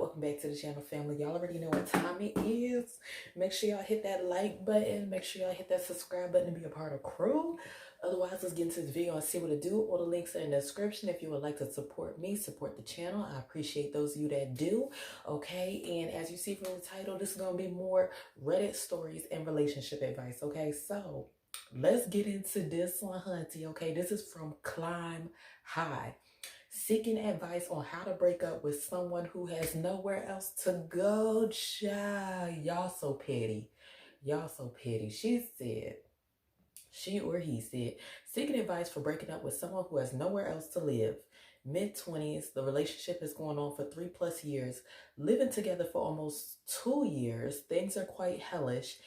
welcome back to the channel, family. Y'all already know what time it is. Make sure y'all hit that like button. Make sure y'all hit that subscribe button to be a part of crew. Otherwise, let's get into this video and see what to do. All the links are in the description. If you would like to support me, support the channel, I appreciate those of you that do. Okay, and as you see from the title, this is going to be more Reddit stories and relationship advice. Okay, so let's get into this one, hunty. Okay, this is from Climb High. Seeking advice on how to break up with someone who has nowhere else to go. Child, y'all so petty. Y'all so petty. She or he said, seeking advice for breaking up with someone who has nowhere else to live. Mid-20s, the relationship has gone on for 3+ years. Living together for almost 2 years. Things are quite hellish.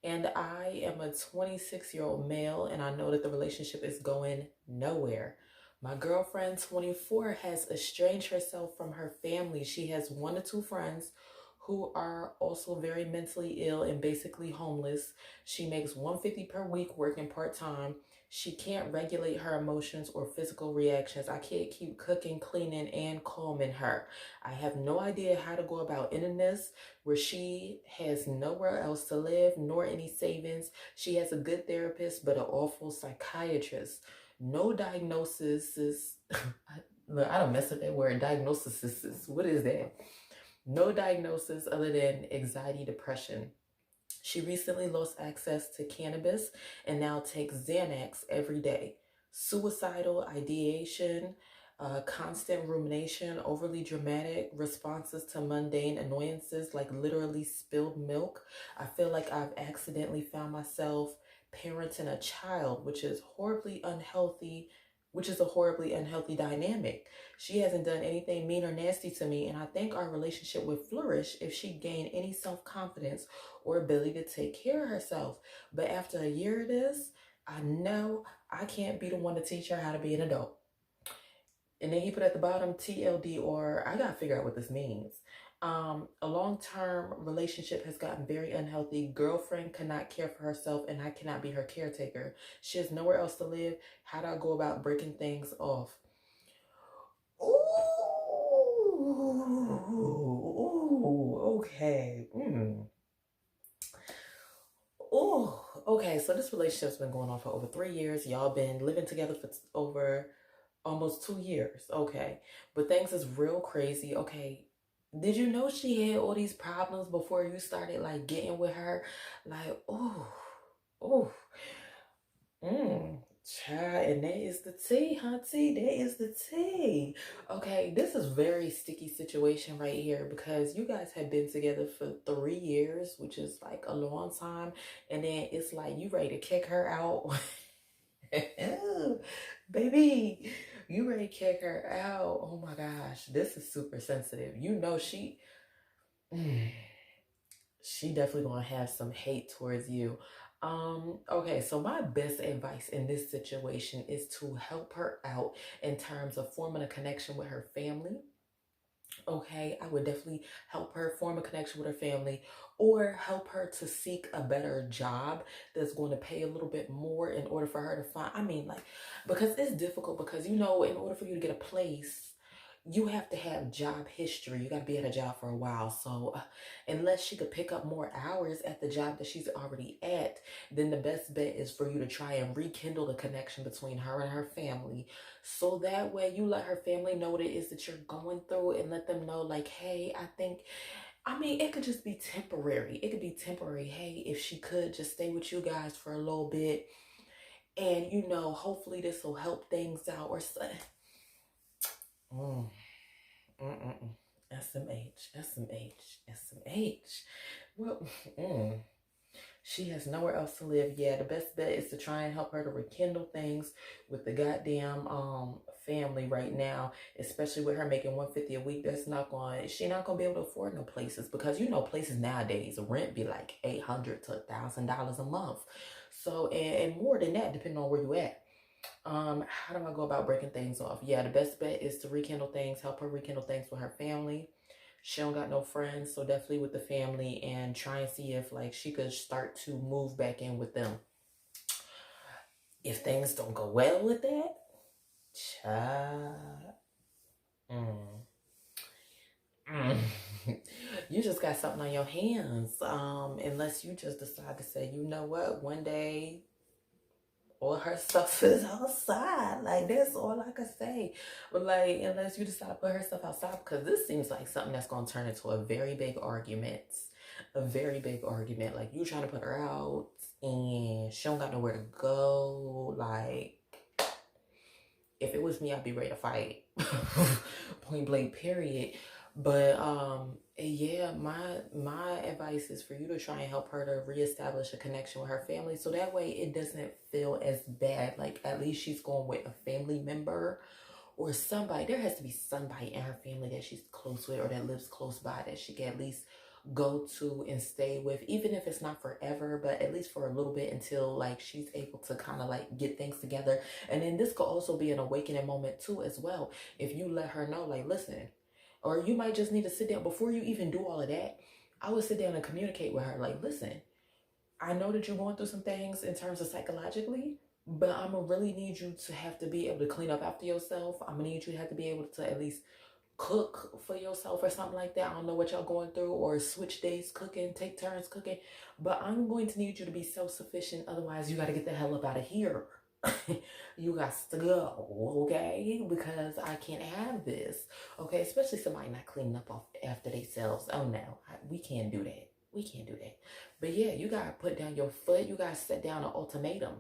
And I am a 26-year-old male, and I know that the relationship is going nowhere. My girlfriend, 24, has estranged herself from her family. She has 1 to 2 friends who are also very mentally ill and basically homeless. She makes $150 per week working part-time. She can't regulate her emotions or physical reactions. I can't keep cooking, cleaning, and calming her. I have no idea how to go about ending this, where she has nowhere else to live, nor any savings. She has a good therapist, but an awful psychiatrist. No diagnosis is, look, I don't mess up that word, diagnosis is, what is that? No diagnosis other than anxiety, depression. She recently lost access to cannabis and now takes Xanax every day. Suicidal ideation, constant rumination, overly dramatic responses to mundane annoyances like literally spilled milk. I feel like I've accidentally found myself parenting a child, which is a horribly unhealthy dynamic. She hasn't done anything mean or nasty to me, and I think our relationship would flourish if she gained any self-confidence or ability to take care of herself. But after a year of this, I know I can't be the one to teach her how to be an adult. And then he put at the bottom TLD, or I gotta figure out what this means. A long-term relationship has gotten very unhealthy. Girlfriend cannot care for herself, and I cannot be her caretaker. She has nowhere else to live. How do I go about breaking things off? Ooh, okay. Oh, okay. So this relationship's been going on for over 3 years. Y'all been living together for over almost 2 years. Okay. But things is real crazy. Okay. Did you know she had all these problems before you started like getting with her? Like, oh, child, and that is the tea, hunty. That is the tea. Okay, this is very sticky situation right here because you guys have been together for 3 years, which is like a long time, and then it's like you ready to kick her out. Baby, you ready to kick her out. Oh my gosh, this is super sensitive. You know she definitely gonna have some hate towards you. Okay, so my best advice in this situation is to help her out in terms of forming a connection with her family. Okay, I would definitely help her form a connection with her family, or help her to seek a better job that's going to pay a little bit more in order for her to find, because it's difficult, because in order for you to get a place, you have to have job history. You got to be at a job for a while. So unless she could pick up more hours at the job that she's already at, then the best bet is for you to try and rekindle the connection between her and her family. So that way you let her family know what it is that you're going through, and let them know like, hey, it could just be temporary. It could be temporary. Hey, if she could just stay with you guys for a little bit, and hopefully this will help things out, or something. SMH. Well, she has nowhere else to live. Yeah, the best bet is to try and help her to rekindle things with the goddamn family right now, especially with her making $150 a week. She's not gonna be able to afford no places, because places nowadays rent be like $800 to $1,000 a month. So and more than that, depending on where you at. How do I go about breaking things off? Yeah, the best bet is to rekindle things, help her rekindle things with her family. She don't got no friends, so definitely with the family, and try and see if like she could start to move back in with them. If things don't go well with that, child, You just got something on your hands. Unless you just decide to say, you know what, one day all her stuff is outside. Like, that's all I can say. But like, unless you decide to put her stuff outside, because this seems like something that's going to turn into a very big argument. A very big argument. Like, you trying to put her out and she don't got nowhere to go. Like, if it was me, I'd be ready to fight. Point blank, period. But yeah, my advice is for you to try and help her to reestablish a connection with her family, so that way it doesn't feel as bad. Like, at least she's going with a family member or somebody. There has to be somebody in her family that she's close with or that lives close by that she can at least go to and stay with, even if it's not forever, but at least for a little bit until like she's able to kind of like get things together. And then this could also be an awakening moment too as well, if you let her know, like, listen, or you might just need to sit down before you even do all of that. I would sit down and communicate with her, like, listen, I know that you're going through some things in terms of psychologically, but I'm gonna really need you to have to be able to clean up after yourself. I'm gonna need you to have to be able to at least cook for yourself or something like that. I don't know what y'all going through, or switch days cooking, take turns cooking, but I'm going to need you to be self-sufficient. Otherwise, you got to get the hell up out of here. You got to go, okay? Because I can't have this, okay? Especially somebody not cleaning up off after themselves. Oh no, we can't do that. We can't do that. But yeah, you got to put down your foot. You got to set down an ultimatum.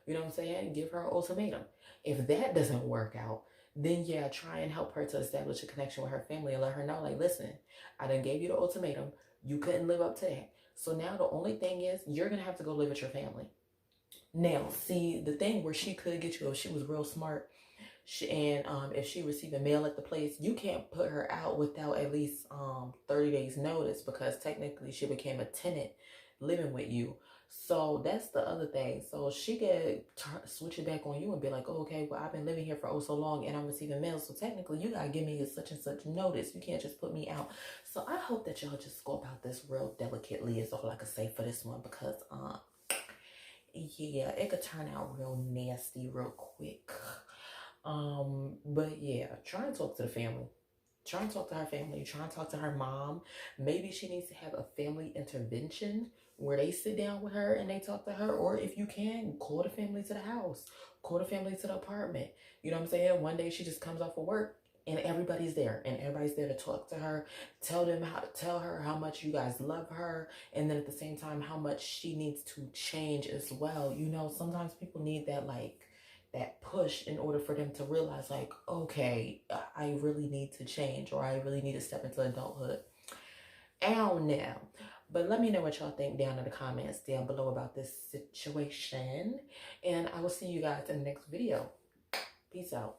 You know what I'm saying? Give her an ultimatum. If that doesn't work out, then yeah, try and help her to establish a connection with her family and let her know, like, listen, I done gave you the ultimatum. You couldn't live up to that. So now the only thing is, you're going to have to go live with your family. Now, see, the thing where she could get you, if she was real smart, and if she received a mail at the place, you can't put her out without at least 30 days notice, because technically she became a tenant living with you. So that's the other thing. So she could switch it back on you and be like, oh, okay, well, I've been living here for oh so long and I'm receiving mail. So technically you got to give me a such and such notice. You can't just put me out. So I hope that y'all just go about this real delicately, is all I can say for this one, because yeah, it could turn out real nasty real quick. But yeah, try and talk to the family. Try and talk to her family. Try and talk to her mom. Maybe she needs to have a family intervention where they sit down with her and they talk to her. Or if you can, call the family to the house. Call the family to the apartment. You know what I'm saying? One day she just comes off of work and everybody's there. And everybody's there to talk to her. Tell her how much you guys love her. And then at the same time, how much she needs to change as well. You know, sometimes people need that, like, that push in order for them to realize, like, okay, I really need to change, or I really need to step into adulthood. I don't know. But let me know what y'all think down in the comments down below about this situation. And I will see you guys in the next video. Peace out.